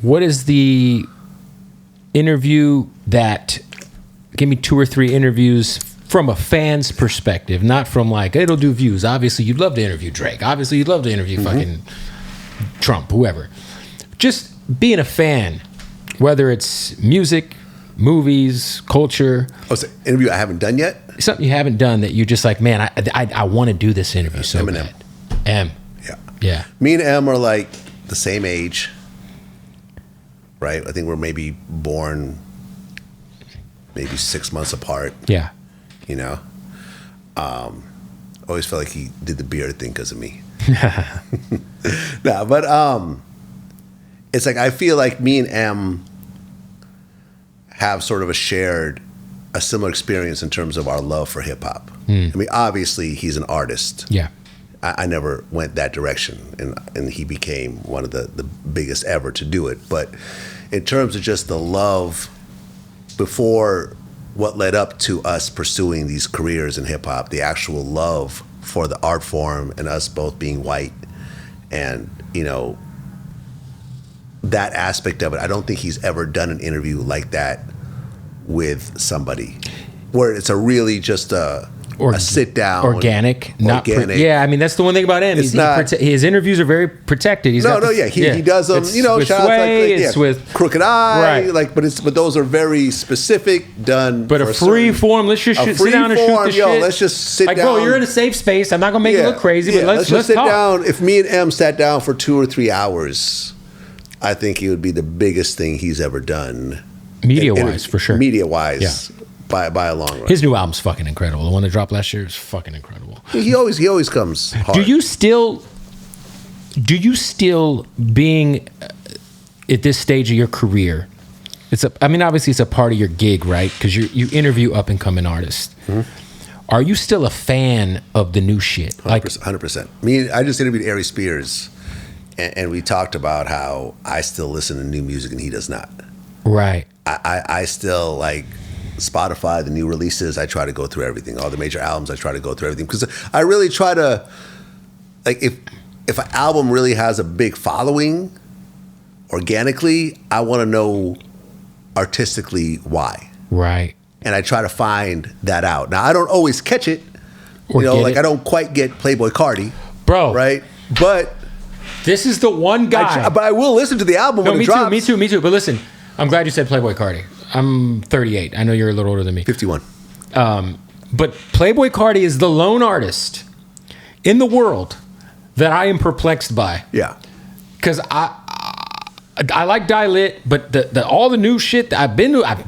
what is the interview that, give me 2 or 3 interviews from a fan's perspective, not from like, it'll do views. Obviously, you'd love to interview Drake. Obviously, you'd love to interview fucking Trump, whoever. Just being a fan, whether it's music, movies, culture. Oh, it's an interview I haven't done yet? Something you haven't done that you're just like, man, I want to do this interview so Eminem. bad. Yeah. Me and Em are like the same age, right? I think we're maybe born maybe 6 months apart. Yeah. You know? Always felt like he did the beard thing because of me. No, but it's like I feel like me and Em have sort of a similar experience in terms of our love for hip hop. I mean, obviously he's an artist. Yeah. I never went that direction, and he became one of the biggest ever to do it. But in terms of just the love before what led up to us pursuing these careers in hip hop, the actual love for the art form and us both being white and, you know, that aspect of it, I don't think he's ever done an interview like that with somebody where it's a really just a sit down, organic. Yeah, I mean that's the one thing about him. His interviews are very protected. He does them. You know, with Sway, it's with Crooked Eye, right. like, but those are very specific, done. But a free form. Let's just sit down and shoot the shit. Let's just sit down. Like, bro, you're in a safe space. I'm not gonna make it look crazy, but let's just sit talk. down. If me and Em sat down for 2 or 3 hours, I think it would be the biggest thing he's ever done, media-wise, for sure. Media-wise, yeah. By a long run. His new album's fucking incredible. The one that dropped last year is fucking incredible. He always comes hard. Do you still being at this stage of your career? Obviously it's a part of your gig, right? Because you interview up and coming artists. Mm-hmm. Are you still a fan of the new shit? 100%. I just interviewed Ari Spears, and we talked about how I still listen to new music and he does not. Right. I still like Spotify, the new releases. I try to go through everything. All the major albums, I try to go through everything because I really try to, like, if an album really has a big following organically, I want to know artistically why. Right. And I try to find that out. Now I don't always catch it. I don't quite get Playboy Cardi, bro. Right, but this is the one guy. But I will listen to the album when it drops. Me too. But listen, I'm glad you said Playboy Cardi. I'm 38. I know you're a little older than me. 51. But Playboy Cardi is the lone artist in the world that I am perplexed by. Yeah. Because I like Die Lit, but all the new shit that I've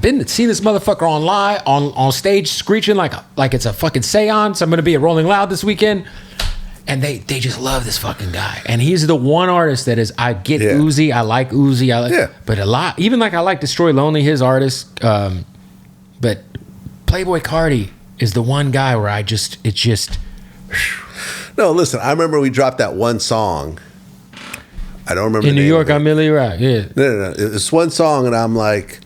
been seeing this motherfucker on stage screeching like it's a fucking seance. I'm gonna be at Rolling Loud this weekend. And they just love this fucking guy. And he's the one artist that is, I get Uzi, I like Uzi, but a lot, even like I like Destroy Lonely, his artist, but Playboy Cardi is the one guy where it's just. No, listen, I remember we dropped that one song. I don't remember in New York, I'm Millie Rock, yeah. No. It's one song and I'm like,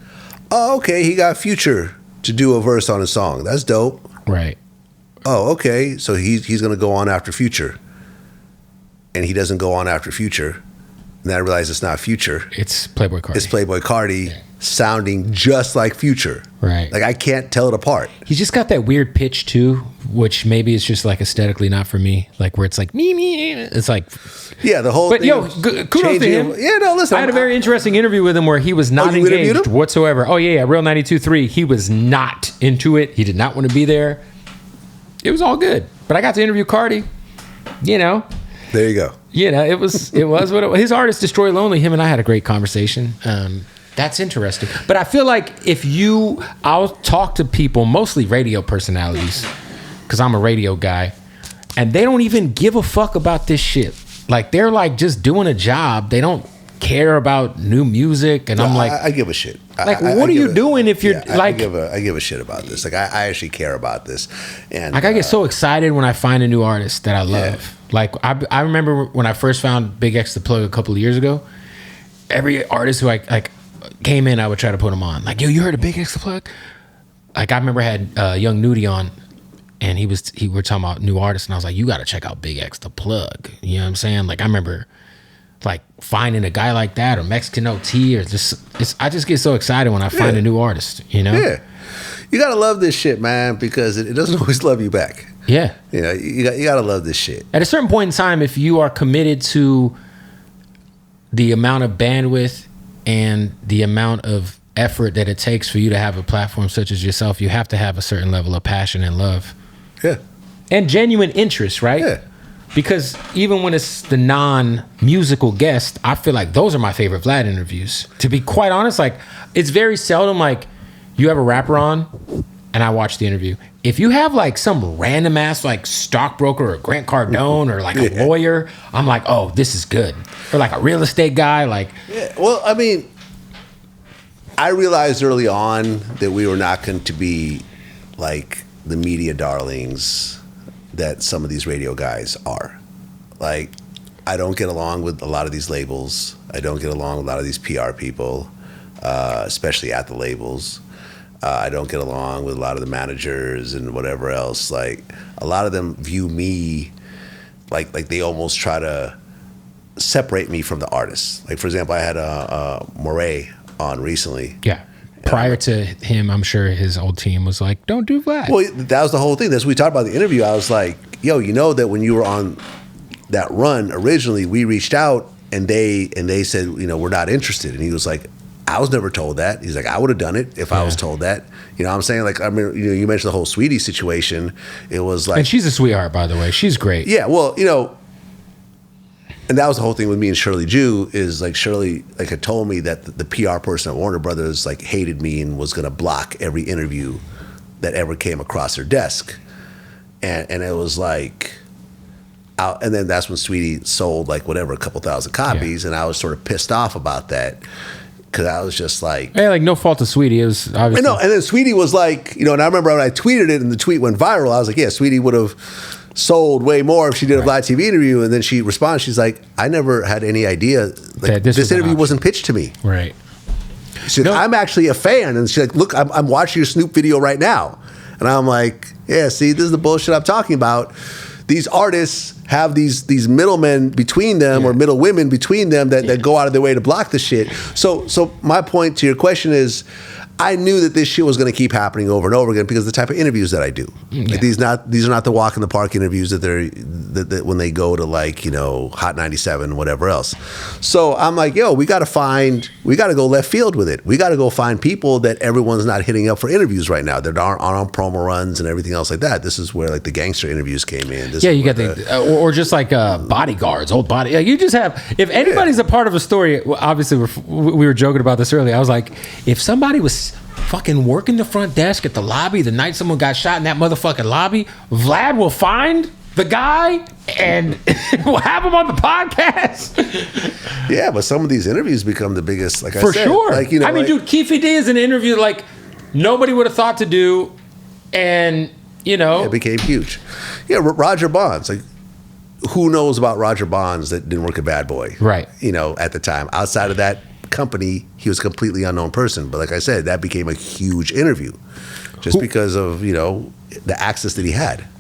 oh, okay, he got Future to do a verse on his song. That's dope. Right. Oh, okay. So he's going to go on after Future, and he doesn't go on after Future. And then I realize it's not Future. It's Playboy Cardi. It's Playboy Cardi sounding just like Future. Right. Like I can't tell it apart. He's just got that weird pitch too, which maybe is just like aesthetically not for me. Like where it's like me. It's like the whole. But thing kudos to him. Yeah, no, listen. I had a very interesting interview with him where he was not engaged whatsoever. Oh yeah, Real 92.3. He was not into it. He did not want to be there. It was all good, but I got to interview Cardi. There you go. It was what it was. His artist Destroy Lonely. Him and I had a great conversation. That's interesting. But I feel like I'll talk to people, mostly radio personalities, because I'm a radio guy, and they don't even give a fuck about this shit. Like they're like just doing a job. They don't care about new music, and I'm like, I give a shit. Like, what are you doing if you're like? I give a shit about this. Like, I actually care about this, and like I get so excited when I find a new artist that I love. Yeah. Like I remember when I first found Big X the Plug a couple of years ago. Every artist who I came in, I would try to put them on. Like, yo, you heard of Big X the Plug? Like I remember I had Young Nudie on, and we were talking about new artists, and I was like, you got to check out Big X the Plug. You know what I'm saying? Like I remember. like finding a guy like that or Mexican OT or I just get so excited when I find a new artist, you know? Yeah. You gotta love this shit, man, because it doesn't always love you back. Yeah. You know, you gotta love this shit. At a certain point in time, if you are committed to the amount of bandwidth and the amount of effort that it takes for you to have a platform such as yourself, you have to have a certain level of passion and love. Yeah. And genuine interest, right? Yeah. Because even when it's the non-musical guest, I feel like those are my favorite Vlad interviews. To be quite honest, like it's very seldom like you have a rapper on and I watch the interview. If you have like some random ass like stockbroker or Grant Cardone or like a lawyer, I'm like, oh, this is good. Or like a real estate guy, like. Yeah. Well, I mean, I realized early on that we were not going to be like the media darlings that some of these radio guys are. Like, I don't get along with a lot of these labels. I don't get along with a lot of these PR people, especially at the labels. I don't get along with a lot of the managers and whatever else. Like, a lot of them view me like they almost try to separate me from the artist. Like, for example, I had Moray on recently. Yeah. Prior to him, I'm sure his old team was like, don't do Vlad. Well, that was the whole thing. That's what we talked about in the interview. I was like, yo, you know that when you were on that run originally, we reached out and they said, you know, we're not interested. And he was like, I was never told that. He's like, I would have done it if I was told that. You know what I'm saying? Like, I mean, you know, you mentioned the whole Sweetie situation. It was like. And she's a sweetheart, by the way. She's great. Yeah, well, you know, and that was the whole thing with me and Shirley Jew is like Shirley like had told me that the PR person at Warner Brothers like hated me and was going to block every interview that ever came across her desk. And it was like, and then that's when Sweetie sold like whatever, a couple thousand copies. And I was sort of pissed off about that. Cause I was just like, hey, like no fault to Sweetie. It was obviously. And then Sweetie was like, you know, and I remember when I tweeted it and the tweet went viral, I was like, yeah, Sweetie would have sold way more if she did a Vlad TV interview. And then she responds, she's like, I never had any idea. Like, this interview wasn't pitched to me. Right. She's like, I'm actually a fan. And she's like, look, I'm watching your Snoop video right now. And I'm like, yeah, see, this is the bullshit I'm talking about. These artists have these middlemen between them or middle women between them that go out of their way to block the shit. So my point to your question is, I knew that this shit was going to keep happening over and over again because of the type of interviews that I do. Like these are not the walk in the park interviews that when they go to like, you know, Hot 97, whatever else. So I'm like, yo, we got to go left field with it. We got to go find people that everyone's not hitting up for interviews right now. That aren't on promo runs and everything else like that. This is where like the gangster interviews came in. You got or just like bodyguards, old body. Like you just have, if anybody's a part of a story, obviously we were joking about this earlier. I was like, if somebody was fucking working the front desk at the lobby the night someone got shot in that motherfucking lobby, Vlad will find the guy and we'll have him on the podcast. Yeah, but some of these interviews become the biggest, like I said. For sure. Like, you know, I mean, dude, Keefe D is an interview like nobody would have thought to do, and you know, it became huge. Yeah, Roger Bonds, like who knows about Roger Bonds that didn't work at Bad Boy, right? You know, at the time, outside of that company, he was a completely unknown person. But like I said, that became a huge interview, just because of, you know, the access that he had.